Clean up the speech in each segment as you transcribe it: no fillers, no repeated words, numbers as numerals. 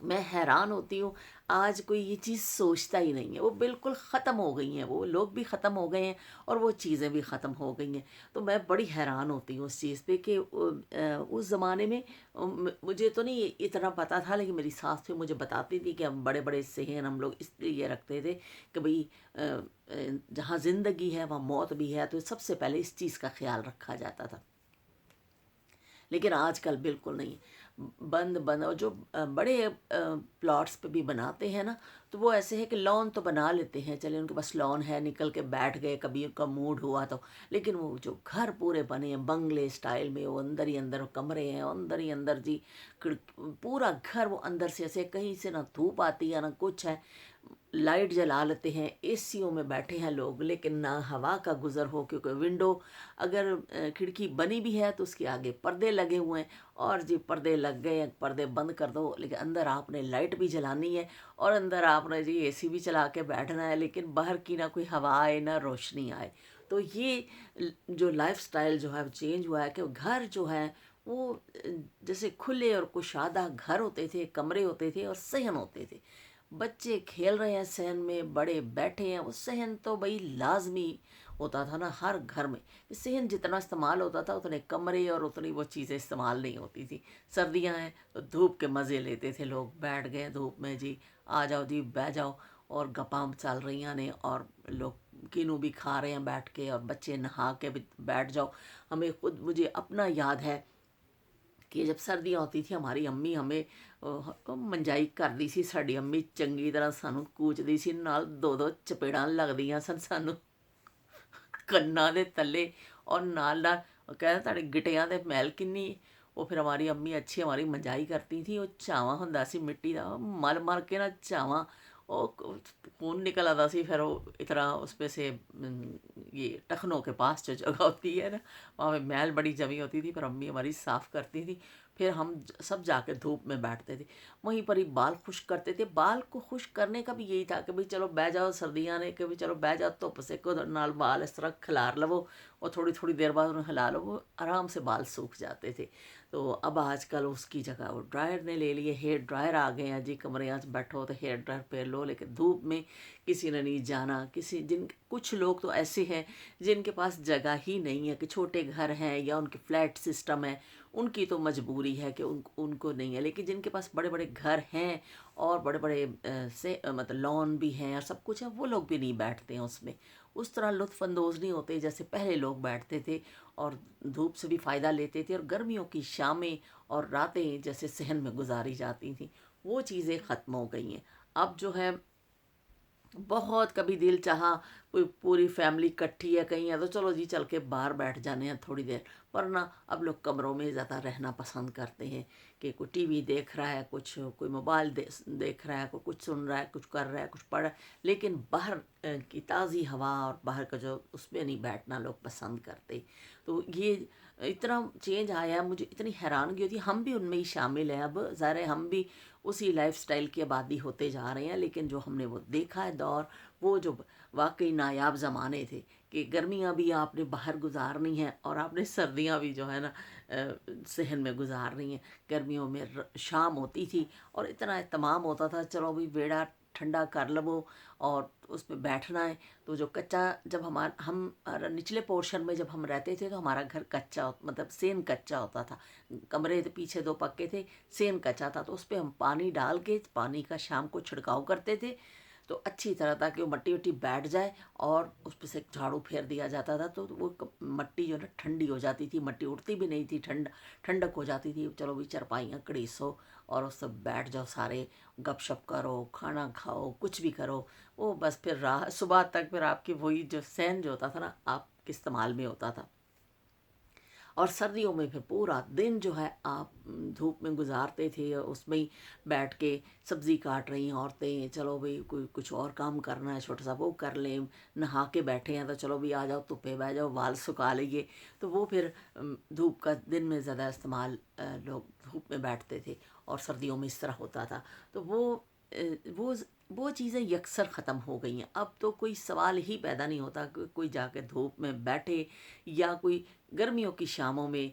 میں حیران ہوتی ہوں آج کوئی یہ چیز سوچتا ہی نہیں ہے، وہ بالکل ختم ہو گئی ہیں، وہ لوگ بھی ختم ہو گئے ہیں اور وہ چیزیں بھی ختم ہو گئی ہیں۔ تو میں بڑی حیران ہوتی ہوں اس چیز پہ کہ اس زمانے میں مجھے تو نہیں اتنا پتہ تھا، لیکن میری ساس بھی مجھے بتاتی تھی کہ ہم بڑے بڑے صحن ہم لوگ اس لیے رکھتے تھے کہ بھئی جہاں زندگی ہے وہاں موت بھی ہے، تو سب سے پہلے اس چیز کا خیال رکھا جاتا تھا۔ لیکن آج کل بالکل نہیں، بند بند، اور جو بڑے پلاٹس پہ بھی بناتے ہیں نا، تو وہ ایسے ہے کہ لون تو بنا لیتے ہیں، چلے ان کے پاس لون ہے، نکل کے بیٹھ گئے کبھی ان کا موڈ ہوا تو، لیکن وہ جو گھر پورے بنے ہیں بنگلے سٹائل میں، وہ اندر ہی اندر کمرے ہیں، اندر ہی اندر جی، پورا گھر وہ اندر سے ایسے، کہیں سے نہ دھوپ آتی ہے نہ کچھ ہے، لائٹ جلا لیتے ہیں، اے سیوں میں بیٹھے ہیں لوگ، لیکن نہ ہوا کا گزر ہو، کیونکہ ونڈو اگر کھڑکی بنی بھی ہے تو اس کے آگے پردے لگے ہوئے ہیں، اور جی پردے لگ گئے ہیں، پردے بند کر دو، لیکن اندر آپ نے لائٹ بھی جلانی ہے، اور اندر آپ نے جی اے سی بھی چلا کے بیٹھنا ہے، لیکن باہر کی نہ کوئی ہوا آئے نہ روشنی آئے۔ تو یہ جو لائف سٹائل جو ہے چینج ہوا ہے، کہ گھر جو ہے وہ جیسے کھلے اور کشادہ گھر ہوتے تھے، کمرے ہوتے تھے اور صحن ہوتے تھے، بچے کھیل رہے ہیں صحن میں، بڑے بیٹھے ہیں، وہ صحن تو بھائی لازمی ہوتا تھا نا ہر گھر میں، صحن جتنا استعمال ہوتا تھا اتنے کمرے اور اتنی وہ چیزیں استعمال نہیں ہوتی تھی۔ سردیاں ہیں تو دھوپ کے مزے لیتے تھے لوگ، بیٹھ گئے دھوپ میں جی، آ جاؤ جی بہ جاؤ، اور گپاں چل رہی ہیں، اور لوگ کینو بھی کھا رہے ہیں بیٹھ کے، اور بچے نہا کے بھی بیٹھ جاؤ۔ ہمیں خود، مجھے اپنا یاد ہے کہ جب سردیاں ہوتی تھی ہماری امی ہمیں منجائی کر دی سی، ساری امی چنگی طرح سانو کوچ دی سی، نال دو دو چپیڑاں لگدیاں سن سانو کناں دے تلے، اور نال کہتے تہاڈے گٹیاں دے میل کنی، وہ پھر ہماری امی اچھی ہماری منجائی کرتی تھی، وہ چاواں ہوندا سی مٹی دا، مل مل کے نا چاواں، وہ خون نکل آتا سی، پھر وہ اتنا اس پہ سے یہ ٹخنوں کے پاس جو جگہ ہوتی ہے نا، وہاں پہ میل بڑی جمی ہوتی تھی، پھر امی ہماری صاف کرتی تھی، پھر ہم سب جا کے دھوپ میں بیٹھتے تھے، وہیں پر ہی بال خشک کرتے تھے۔ بال کو خشک کرنے کا بھی یہی تھا کہ بھئی چلو بہ جاؤ، سردیاں نے کہ بھی چلو بہ جاؤ، دھپ سیکو، نال بال اس طرح کھلار لو، اور تھوڑی تھوڑی دیر بعد انہیں ہلا لو، وہ آرام سے بال سوکھ جاتے تھے۔ تو اب آج کل اس کی جگہ وہ ڈرائر نے لے لیے، ہیئر ڈرائر آ گئے ہیں جی، کمرے آج بیٹھو تو ہیئر ڈرائر پہ لو، لیکن دھوپ میں کسی نے نہیں جانا، کچھ لوگ تو ایسے ہیں جن کے پاس جگہ ہی نہیں ہے، کہ چھوٹے گھر ہیں یا ان کے فلیٹ سسٹم ہے، ان کی تو مجبوری ہے کہ ان کو نہیں ہے، لیکن جن کے پاس بڑے بڑے گھر ہیں اور بڑے بڑے مطلب لان بھی ہیں اور سب کچھ ہے، وہ لوگ بھی نہیں بیٹھتے ہیں اس میں، اس طرح لطف اندوز نہیں ہوتے جیسے پہلے لوگ بیٹھتے تھے، اور دھوپ سے بھی فائدہ لیتے تھے، اور گرمیوں کی شامیں اور راتیں جیسے صحن میں گزاری جاتی تھیں، وہ چیزیں ختم ہو گئی ہیں۔ اب جو ہے بہت کبھی دل چاہا، کوئی پوری فیملی کٹھی ہے کہیں ہے تو چلو جی چل کے باہر بیٹھ جانے ہیں تھوڑی دیر، ورنہ اب لوگ کمروں میں زیادہ رہنا پسند کرتے ہیں، کہ کوئی ٹی وی دیکھ رہا ہے، کچھ کوئی موبائل دیکھ رہا ہے، کوئی کچھ سن رہا ہے، کچھ کر رہا ہے، کچھ پڑھ رہا ہے، لیکن باہر کی تازی ہوا اور باہر کا جو اس میں نہیں بیٹھنا لوگ پسند کرتے۔ تو یہ اتنا چینج آیا ہے، مجھے اتنی حیرانگی ہوتی ہے، ہم بھی ان میں ہی شامل ہیں، اب ظاہر ہے ہم بھی اسی لائف سٹائل کی آبادی ہوتے جا رہے ہیں، لیکن جو ہم نے وہ دیکھا ہے دور، وہ جو واقعی نایاب زمانے تھے، کہ گرمیاں بھی آپ نے باہر گزارنی ہیں، اور آپ نے سردیاں بھی جو ہے نا صحن میں گزارنی ہیں۔ گرمیوں میں شام ہوتی تھی اور اتنا اہتمام ہوتا تھا، چلو بھی بیڑا ٹھنڈا کر لو اور اس پہ بیٹھنا ہے، تو جو کچا، جب ہم نچلے پورشن میں جب ہم رہتے تھے تو ہمارا گھر کچا، مطلب سین کچا ہوتا تھا، کمرے پیچھے دو پکے تھے، سین کچا تھا، تو اس پہ ہم پانی ڈال کے پانی کا شام کو چھڑکاؤ کرتے تھے، تو اچھی طرح تاکہ وہ مٹی وٹی بیٹھ جائے، اور اس پہ سے جھاڑو پھیر دیا جاتا تھا، تو وہ مٹی جو ہے نا ٹھنڈی ہو جاتی تھی، مٹی اڑتی بھی نہیں تھی، ٹھنڈک ہو جاتی تھی، چلو بھی چرپائیاں کڑیسو اور اس سے بیٹھ جاؤ سارے، گپ شپ کرو، کھانا کھاؤ، کچھ بھی کرو، وہ بس پھر صبح تک پھر آپ کی وہی جو سین جو ہوتا تھا نا آپ کے استعمال میں ہوتا تھا۔ اور سردیوں میں پھر پورا دن جو ہے آپ دھوپ میں گزارتے تھے، اس میں ہی بیٹھ کے سبزی کاٹ رہی ہیں عورتیں، چلو بھئی کوئی کچھ اور کام کرنا ہے چھوٹا سا وہ کر لیں، نہا کے بیٹھے ہیں تو چلو بھی آ جاؤ دھوپے بہ جاؤ، بال سکھا لیجیے، تو وہ پھر دھوپ کا دن میں زیادہ استعمال، لوگ دھوپ میں بیٹھتے تھے، اور سردیوں میں اس طرح ہوتا تھا، تو وہ وہ چیزیں یکسر ختم ہو گئی ہیں. اب تو کوئی سوال ہی پیدا نہیں ہوتا کہ کوئی جا کے دھوپ میں بیٹھے یا کوئی گرمیوں کی شاموں میں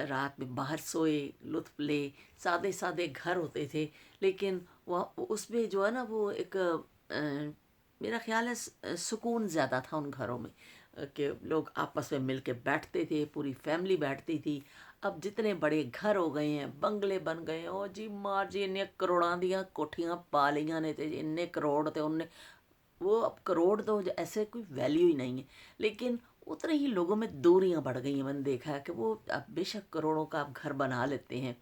رات میں باہر سوئے لطف لے. سادے سادے گھر ہوتے تھے لیکن وہ اس میں جو ہے نا وہ ایک میرا خیال ہے سکون زیادہ تھا ان گھروں میں کہ لوگ آپس میں مل کے بیٹھتے تھے, پوری فیملی بیٹھتی تھی. اب جتنے بڑے گھر ہو گئے ہیں, بنگلے بن گئے ہیں, او جی مار جی انہیں کروڑاں دیاں کوٹھیاں پا لیاں نے تے جی انہیں کروڑ تے انہیں وہ. اب کروڑ تو ایسے کوئی ویلیو ہی نہیں ہے, لیکن اتنے ہی لوگوں میں دوریاں بڑھ گئی ہیں. میں نے دیکھا ہے کہ وہ اب بے شک کروڑوں کا آپ گھر بنا لیتے ہیں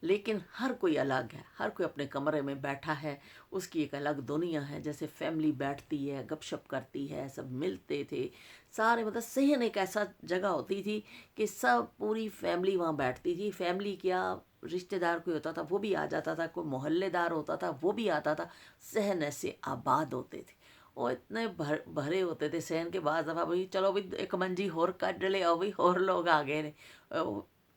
لیکن ہر کوئی الگ ہے, ہر کوئی اپنے کمرے میں بیٹھا ہے, اس کی ایک الگ دنیا ہے. جیسے فیملی بیٹھتی ہے, گپ شپ کرتی ہے, سب ملتے تھے سارے. مطلب صحن ایک ایسا جگہ ہوتی تھی کہ سب پوری فیملی وہاں بیٹھتی تھی. فیملی کیا, رشتہ دار کوئی ہوتا تھا وہ بھی آ جاتا تھا, کوئی محلے دار ہوتا تھا وہ بھی آتا تھا. صحن ایسے آباد ہوتے تھے, وہ اتنے بھرے ہوتے تھے صحن کے. بعض دفعہ بھائی چلو بھائی ایک منجی اور کٹ ڈلے آؤ بھائی اور لوگ آ گئے نے,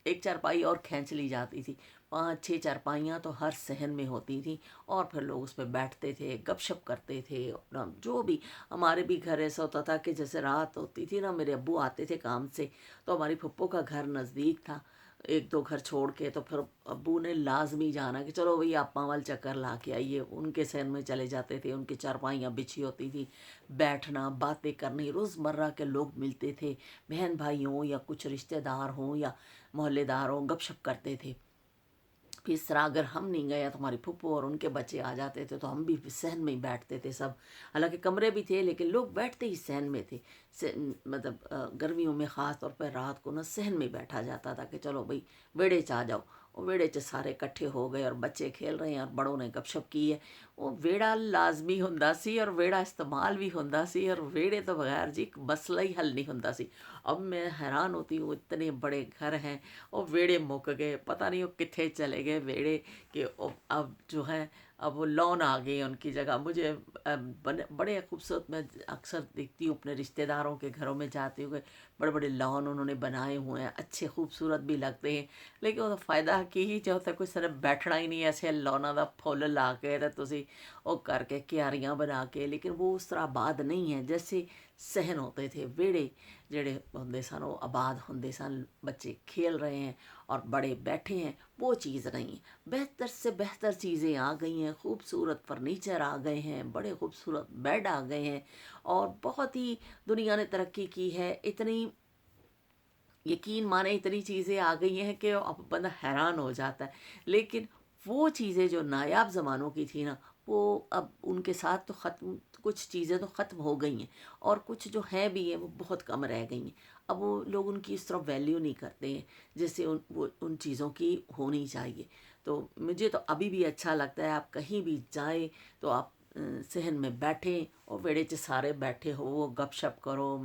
ایک چارپائی اور کھینچ لی جاتی تھی. 5-6 چارپائیاں تو ہر صحن میں ہوتی تھیں اور پھر لوگ اس پہ بیٹھتے تھے, گپ شپ کرتے تھے. اپنا جو بھی, ہمارے بھی گھر ایسا ہوتا تھا کہ جیسے رات ہوتی تھی نا, میرے ابو آتے تھے کام سے تو ہماری پھپھو کا گھر نزدیک تھا, 1-2 گھر چھوڑ کے. تو پھر ابو نے لازمی جانا کہ چلو بھئی آپ پاول چکر لا کے آئیے. ان کے صحن میں چلے جاتے تھے, ان کی چارپائیاں بچھی ہوتی تھی, بیٹھنا باتیں کرنی. روزمرہ کے لوگ ملتے تھے, بہن بھائی ہوں یا کچھ رشتہ دار ہوں یا محلے دار ہوں, گپ شپ کرتے تھے. پھر اس طرح اگر ہم نہیں گئے تو ہماری پھپھو اور ان کے بچے آ جاتے تھے تو ہم بھی صحن میں ہی بیٹھتے تھے سب. حالانکہ کمرے بھی تھے لیکن لوگ بیٹھتے ہی صحن میں تھے. مطلب گرمیوں میں خاص طور پہ رات کو نا صحن میں بیٹھا جاتا تھا کہ چلو بھئی ویڑے چ آ جاؤ. وہ ویڑے چ سارے کٹھے ہو گئے اور بچے کھیل رہے ہیں اور بڑوں نے گپ شپ کی ہے. وہ ویڑا لازمی ہوندا سی اور ویڑا استعمال بھی ہوندا سی, اور ویڑے تو بغیر جی مسئلہ ہی حل نہیں ہوندا سی. اب میں حیران ہوتی ہوں, اتنے بڑے گھر ہیں اور ویڑے مک گئے, پتہ نہیں وہ کتنے چلے گئے ویڑے. کہ اب جو ہے اب وہ لون آ گئی ان کی جگہ. مجھے بڑے خوبصورت, میں اکثر دیکھتی ہوں اپنے رشتہ داروں کے گھروں میں جاتی ہوں کہ بڑے بڑے لون انہوں نے بنائے ہوئے ہیں, اچھے خوبصورت بھی لگتے ہیں. لیکن وہ فائدہ کی ہی جو ہوتا ہے, کوئی صرف بیٹھنا ہی نہیں ایسے لونا دا پھول لا کے تو تسی وہ کر کے کیاریاں بنا کے. لیکن وہ اس طرح آباد نہیں ہے جیسے صحن ہوتے تھے. ویڑے جڑے ہوندے سن وہ آباد ہوندے سن, بچے کھیل رہے ہیں اور بڑے بیٹھے ہیں. وہ چیز نہیں. بہتر سے بہتر چیزیں آ گئی ہیں, خوبصورت فرنیچر آ گئے ہیں, بڑے خوبصورت بیڈ آ گئے ہیں, اور بہت ہی دنیا نے ترقی کی ہے. اتنی یقین مانے اتنی چیزیں آ گئی ہیں کہ اب بندہ حیران ہو جاتا ہے. لیکن وہ چیزیں جو نایاب زمانوں کی تھی نا, وہ اب ان کے ساتھ تو ختم, کچھ چیزیں تو ختم ہو گئی ہیں اور کچھ جو ہیں بھی ہیں وہ بہت کم رہ گئی ہیں. اب وہ لوگ ان کی اس طرح ویلیو نہیں کرتے ہیں جیسے ان چیزوں کی ہونی چاہیے. تو مجھے تو ابھی بھی اچھا لگتا ہے, آپ کہیں بھی جائیں تو آپ صحن میں بیٹھیں اور ویڑے چ سارے بیٹھے ہو, وہ گپ شپ کرو,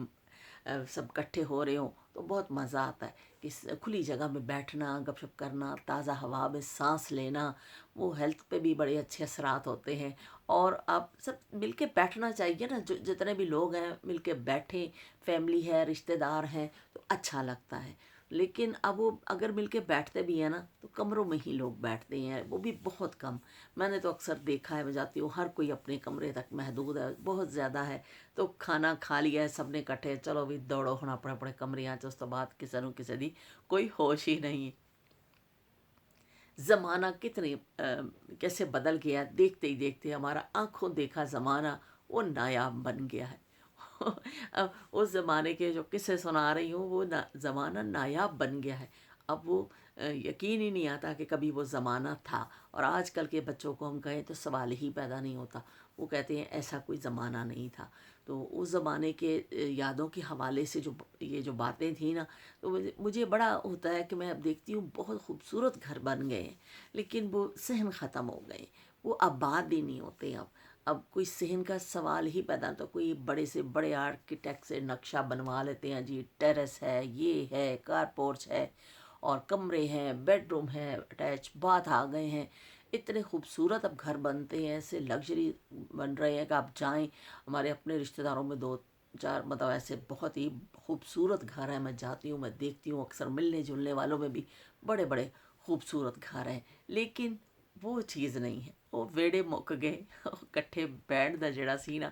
سب کٹھے ہو رہے ہوں تو بہت مزہ آتا ہے. کہ کھلی جگہ میں بیٹھنا, گپ شپ کرنا, تازہ ہوا میں سانس لینا, وہ ہیلتھ پہ بھی بڑے اچھے اثرات ہوتے ہیں. اور آپ سب مل کے بیٹھنا چاہیے نا, جتنے بھی لوگ ہیں مل کے بیٹھیں, فیملی ہے رشتہ دار ہیں تو اچھا لگتا ہے. لیکن اب وہ اگر مل کے بیٹھتے بھی ہیں نا تو کمروں میں ہی لوگ بیٹھتے ہیں, وہ بھی بہت کم. میں نے تو اکثر دیکھا ہے, میں جاتی ہوں ہر کوئی اپنے کمرے تک محدود ہے, بہت زیادہ ہے. تو کھانا کھا لیا ہے سب نے کٹھے, چلو بھی دوڑو ہن اپنے اپنے کمرے, اس تو بعد کسی نو کسی دی کوئی ہوش ہی نہیں. زمانہ کتنے کیسے بدل گیا ہے, دیکھتے ہی دیکھتے ہمارا آنکھوں دیکھا زمانہ وہ نایاب بن گیا ہے. اس زمانے کے جو قصے سنا رہی ہوں وہ زمانہ نایاب بن گیا ہے. اب وہ یقین ہی نہیں آتا کہ کبھی وہ زمانہ تھا. اور آج کل کے بچوں کو ہم کہیں تو سوال ہی پیدا نہیں ہوتا, وہ کہتے ہیں ایسا کوئی زمانہ نہیں تھا. تو اس زمانے کے یادوں کے حوالے سے جو یہ جو باتیں تھیں نا, تو مجھے بڑا ہوتا ہے کہ میں اب دیکھتی ہوں بہت خوبصورت گھر بن گئے ہیں لیکن وہ صحن ختم ہو گئے, وہ آباد ہی نہیں ہوتے. اب کوئی صحن کا سوال ہی پیدا نہیں. تو کوئی بڑے سے بڑے آرکیٹیکٹ سے نقشہ بنوا لیتے ہیں, جی ٹیرس ہے, یہ ہے, کار پورچ ہے, اور کمرے ہیں, بیڈ روم ہے, اٹیچ باتھ آ گئے ہیں. اتنے خوبصورت اب گھر بنتے ہیں, ایسے لگژری بن رہے ہیں کہ آپ جائیں. ہمارے اپنے رشتہ داروں میں 2-4 مطلب ایسے بہت ہی خوبصورت گھر ہیں, میں جاتی ہوں, میں دیکھتی ہوں, اکثر ملنے جلنے والوں میں بھی بڑے بڑے خوبصورت گھر ہیں. لیکن وہ ਚੀਜ਼ ਨਹੀਂ ਹੈ। ਉਹ ਵਿਹੜੇ ਮੁੱਕ ਗਏ, ਉਹ ਇਕੱਠੇ ਬਹਿਣ ਦਾ ਜਿਹੜਾ ਸੀ ਨਾ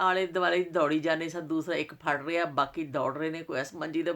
ਆਲੇ ਦੁਆਲੇ ਦੌੜੀ ਜਾਂਦੇ ਸਨ, ਦੂਸਰਾ ਇੱਕ ਫੜ ਰਿਹਾ, ਬਾਕੀ ਦੌੜ ਰਹੇ ਨੇ, ਕੋਈ ਇਸ ਮੰਜੀ ਦੇ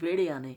ਵਿਹੜਿਆਂ ਨੇ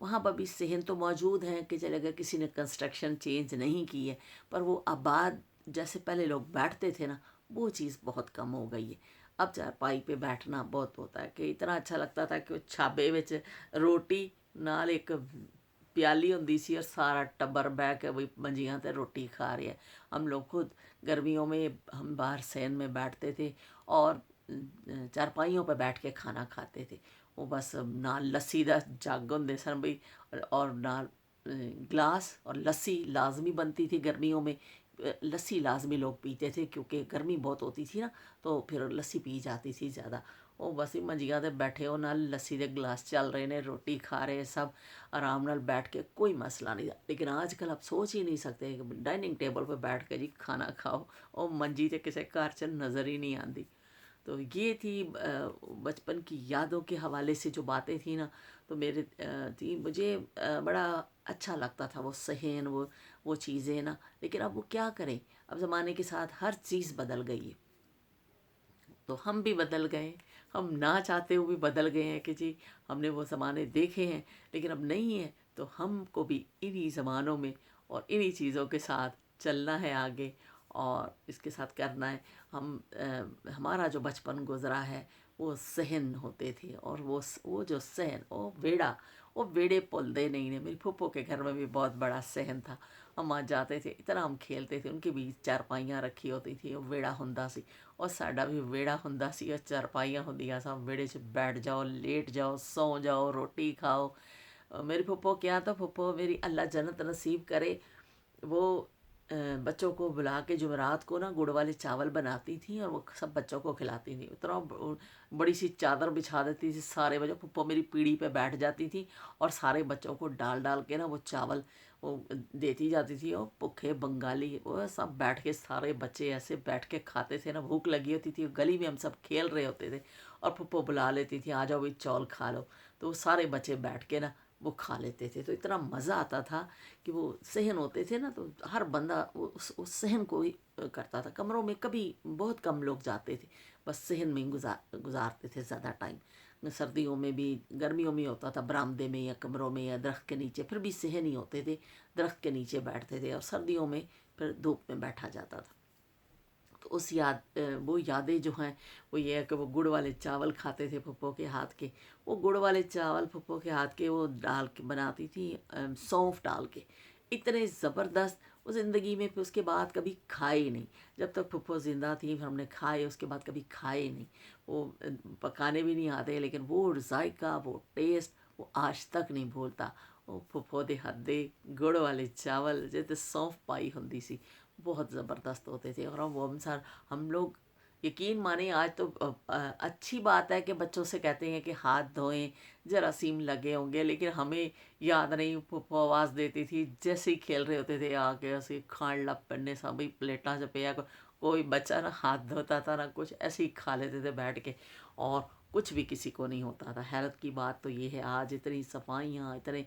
وہاں پر بھی صحن تو موجود ہیں کہ چلے اگر کسی نے کنسٹرکشن چینج نہیں کی ہے، پر وہ آباد جیسے پہلے لوگ بیٹھتے تھے نا، وہ چیز بہت کم ہو گئی ہے۔ اب چارپائی پہ بیٹھنا بہت ہوتا ہے کہ اتنا اچھا لگتا تھا کہ وہ چھابے وچ روٹی نال ایک پیالی ہوندی سی اور سارا ٹبر بہ کے وہی منجیاں تے روٹی کھا رہے ہیں۔ ہم لوگ خود گرمیوں میں ہم باہر سین میں بیٹھتے تھے اور چارپائیوں پہ بیٹھ کے کھانا کھاتے تھے۔ وہ بس نال لسی دا جگ ہوندے سن بھئی، اور نال گلاس اور لسی لازمی بنتی تھی گرمیوں میں۔ لسی لازمی لوگ پیتے تھے کیونکہ گرمی بہت ہوتی تھی نا، تو پھر لسی پی جاتی تھی زیادہ۔ وہ بس ہی منجیاں تے بیٹھے ہو، نال لسی دے گلاس چل رہے نے، روٹی کھا رہے سب آرام نال بیٹھ کے، کوئی مسئلہ نہیں۔ لیکن آج کل آپ سوچ ہی نہیں سکتے کہ ڈائننگ ٹیبل پہ بیٹھ کے جی کھانا کھاؤ، اور منجی تے کسے گھر چ نظر ہی نہیں آتی۔ تو یہ تھی بچپن کی یادوں کے حوالے سے جو باتیں تھیں نا، تو میرے تھی مجھے بڑا اچھا لگتا تھا وہ صحن، وہ چیزیں نا۔ لیکن اب وہ کیا کریں، اب زمانے کے ساتھ ہر چیز بدل گئی ہے، تو ہم بھی بدل گئے، ہم نہ چاہتے ہوئے بھی بدل گئے ہیں کہ جی ہم نے وہ زمانے دیکھے ہیں، لیکن اب نہیں ہے، تو ہم کو بھی انہی زمانوں میں اور انہی چیزوں کے ساتھ چلنا ہے آگے، اور اس کے ساتھ کرنا ہے۔ ہم ہمارا جو بچپن گزرا ہے وہ صحن ہوتے تھے، اور وہ جو صحن، وہ بیڑے بھولتے نہیں نے۔ میری پھپھو کے گھر میں بھی بہت بڑا صحن تھا، ہم وہاں جاتے تھے، اتنا ہم کھیلتے تھے، ان کی بھی چارپائیاں رکھی ہوتی تھی، وہ ویڑا ہوندا سی، اور ساڈا بھی ویڑا ہوندا سی، اور چارپائیاں ہوندیاں سن، ویڑے 'چ بیٹھ جاؤ، لیٹ جاؤ، سو جاؤ، روٹی کھاؤ۔ میری پھپھو کیا تو پھپھو میری اللہ جنت نصیب کرے، وہ بچوں کو بلا کے جمعرات کو نا گڑ والے چاول بناتی تھیں اور وہ سب بچوں کو کھلاتی تھیں۔ اتنا بڑی سی چادر بچھا دیتی تھی، سارے بچوں، پھپھو میری پیڑھی پہ بیٹھ جاتی تھی اور سارے بچوں کو ڈال ڈال کے نا وہ چاول وہ دیتی جاتی تھی، اور بھوکے بنگالی وہ سب بیٹھ کے، سارے بچے ایسے بیٹھ کے کھاتے تھے نا، بھوک لگی ہوتی تھی، گلی میں ہم سب کھیل رہے ہوتے تھے اور پھپھو بلا لیتی تھی، آ جاؤ بھی چول کھا لو، تو وہ سارے بچے بیٹھ کے نا وہ کھا لیتے تھے۔ تو اتنا مزہ آتا تھا کہ وہ صحن ہوتے تھے نا، تو ہر بندہ اس صحن کو ہی کرتا تھا۔ کمروں میں کبھی بہت کم لوگ جاتے تھے، بس صحن میں ہی گزارتے تھے زیادہ ٹائم۔ سردیوں میں بھی، گرمیوں میں ہوتا تھا برآمدے میں یا کمروں میں یا درخت کے نیچے، پھر بھی صحن ہی ہوتے تھے، درخت کے نیچے بیٹھتے تھے، اور سردیوں میں پھر دھوپ میں بیٹھا جاتا تھا۔ تو وہ یادیں جو ہیں وہ یہ ہے کہ وہ گڑ والے چاول کھاتے تھے پھپھو کے ہاتھ کے، وہ گڑ والے چاول پھپھو کے ہاتھ کے وہ ڈال کے بناتی تھی، سونف ڈال کے، اتنے زبردست۔ وہ زندگی میں پھر اس کے بعد کبھی کھائے ہی نہیں، جب تک پھپھو زندہ تھی پھر ہم نے کھائے، اس کے بعد کبھی کھائے ہی نہیں۔ وہ پکانے بھی نہیں آتے، لیکن وہ ذائقہ، وہ ٹیسٹ وہ آج تک نہیں بھولتا۔ وہ پھپھو دے ہاتھ دے گڑ والے چاول جیسے سونف پائی ہوندی سی، بہت زبردست ہوتے تھے۔ اور ہم لوگ یقین مانیں، آج تو اچھی بات ہے کہ بچوں سے کہتے ہیں کہ ہاتھ دھوئیں، جراثیم لگے ہوں گے، لیکن ہمیں یاد نہیں، پھپھو آواز دیتی تھی جیسے ہی کھیل رہے ہوتے تھے، آ کے ایسے کھان لگ پڑنے سبھی پلیٹاں سے پیا، کوئی بچہ نہ ہاتھ دھوتا تھا نہ کچھ، ایسے ہی کھا لیتے تھے بیٹھ کے، اور کچھ بھی کسی کو نہیں ہوتا تھا۔ حیرت کی بات تو یہ ہے، آج اتنی صفائیاں، اتنے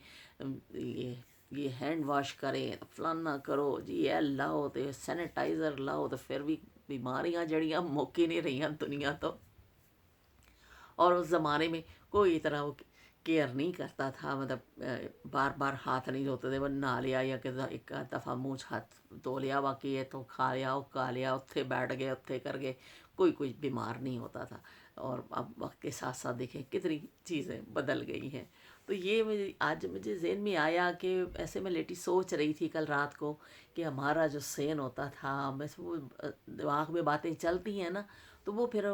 یہ ہینڈ واش کریں، فلانا کرو جی، یہ لاؤ تو سینیٹائزر لاؤ، تو پھر بھی بیماریاں جڑیاں موقع نہیں رہی دنیا تو۔ اور اس زمانے میں کوئی اتنا وہ کیئر نہیں کرتا تھا، مطلب بار بار ہاتھ نہیں دھوتے تھے، وہ نہا لیا یا کہ ایک آدھ دفعہ منہ ہاتھ دھو لیا، باقی یہ تو کھا لیا، کھا لیا، اتھے بیٹھ گئے، اتھے کر گئے، کوئی بیمار نہیں ہوتا تھا۔ اور اب وقت کے ساتھ ساتھ دیکھیں کتنی چیزیں بدل گئی ہیں۔ تو یہ آج مجھے ذہن میں آیا کہ ایسے میں لیٹی سوچ رہی تھی کل رات کو کہ ہمارا جو صحن ہوتا تھا، بس وہ دماغ میں باتیں چلتی ہیں نا، تو وہ پھر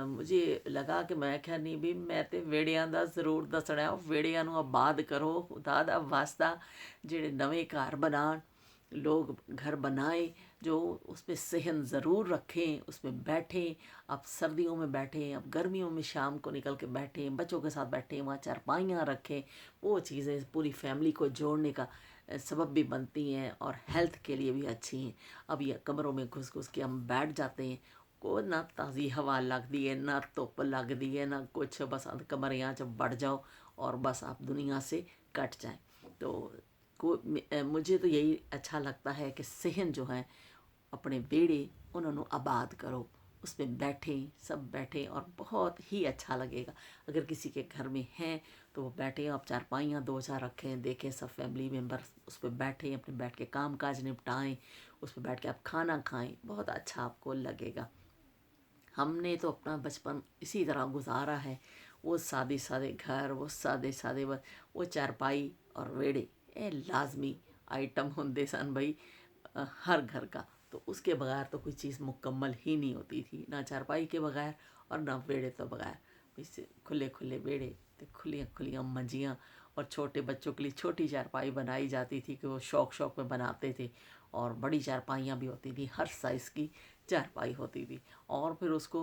مجھے لگا کہ میں کیا نہیں بھی، میں تے ویڑیاں دا ضرور دسنا ہے، ویڑیاں نو آباد کرو، خدا دا واسطہ، جڑے نویں گھر بنان، لوگ گھر بنائیں جو اس میں صحن ضرور رکھیں، اس میں بیٹھیں، اب سردیوں میں بیٹھیں، اب گرمیوں میں شام کو نکل کے بیٹھیں، بچوں کے ساتھ بیٹھیں، وہاں چارپائیاں رکھیں، وہ چیزیں پوری فیملی کو جوڑنے کا سبب بھی بنتی ہیں اور ہیلتھ کے لیے بھی اچھی ہیں۔ اب یہ کمروں میں گھس گھس کے ہم بیٹھ جاتے ہیں، کو نہ تازی ہوا لگتی ہے، نہ دھوپ لگتی ہے، نہ کچھ، بس کمریاں چ بڑھ جاؤ اور بس آپ دنیا سے کٹ جائیں۔ تو مجھے تو یہی اچھا لگتا ہے کہ صحن جو ہیں اپنے بیڑے انہوں نے آباد کرو، اس پہ بیٹھیں، سب بیٹھیں اور بہت ہی اچھا لگے گا۔ اگر کسی کے گھر میں ہیں تو وہ بیٹھیں، آپ چارپائیاں 2 4 رکھیں، دیکھیں سب فیملی ممبر اس پہ بیٹھیں، اپنے بیٹھ کے کام کاج نپٹائیں، اس پہ بیٹھ کے آپ کھانا کھائیں، بہت اچھا آپ کو لگے گا۔ ہم نے تو اپنا بچپن اسی طرح گزارا ہے، وہ سادے سادے گھر، وہ سادے سادے وہ چارپائی اور ویڑے، یہ لازمی آئٹم ہوندے سن بھائی ہر گھر کا۔ تو اس کے بغیر تو کوئی چیز مکمل ہی نہیں ہوتی تھی، نہ چارپائی کے بغیر اور نہ ویڑے تو بغیر۔ اس سے کھلے کھلے ویڑے، کھلیاں کھلیاں منجیاں، اور چھوٹے بچوں کے لیے چھوٹی چارپائی بنائی جاتی تھی کہ وہ شوق شوق میں بناتے تھے، اور بڑی چارپائیاں بھی ہوتی تھی، ہر سائز کی چارپائی ہوتی تھی۔ اور پھر اس کو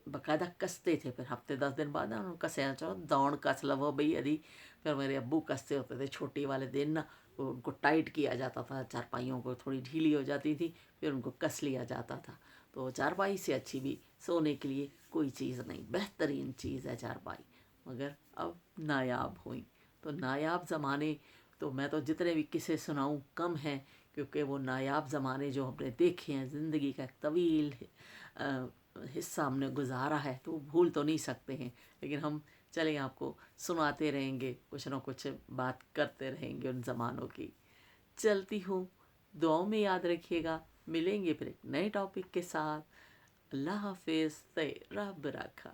باقاعدہ کستے تھے، پھر ہفتے 10 دن بعد نا کسیا چاہو دوڑ کس لو بھئی ادھی، پھر میرے ابو کستے ہوتے تھے چھوٹی والے دن نا، ان کو ٹائٹ کیا جاتا تھا، چارپائیوں کو تھوڑی ڈھیلی ہو جاتی تھی، پھر ان کو کس لیا جاتا تھا۔ تو چارپائی سے اچھی بھی سونے کے لیے کوئی چیز نہیں، بہترین چیز ہے چارپائی، مگر اب نایاب ہوئیں۔ تو نایاب زمانے تو میں تو جتنے بھی قصے سناؤں کم ہیں، کیونکہ وہ نایاب زمانے جو ہم نے دیکھے ہیں، زندگی کا ایک طویل حصہ ہم نے گزارا ہے، تو وہ بھول تو نہیں سکتے ہیں، لیکن ہم چلیں آپ کو سناتے رہیں گے، کچھ نہ کچھ بات کرتے رہیں گے ان زمانوں کی۔ چلتی ہوں، دعاؤں میں یاد رکھیے گا، ملیں گے پھر ایک نئے ٹاپک کے ساتھ۔ اللہ حافظ، رب رکھا۔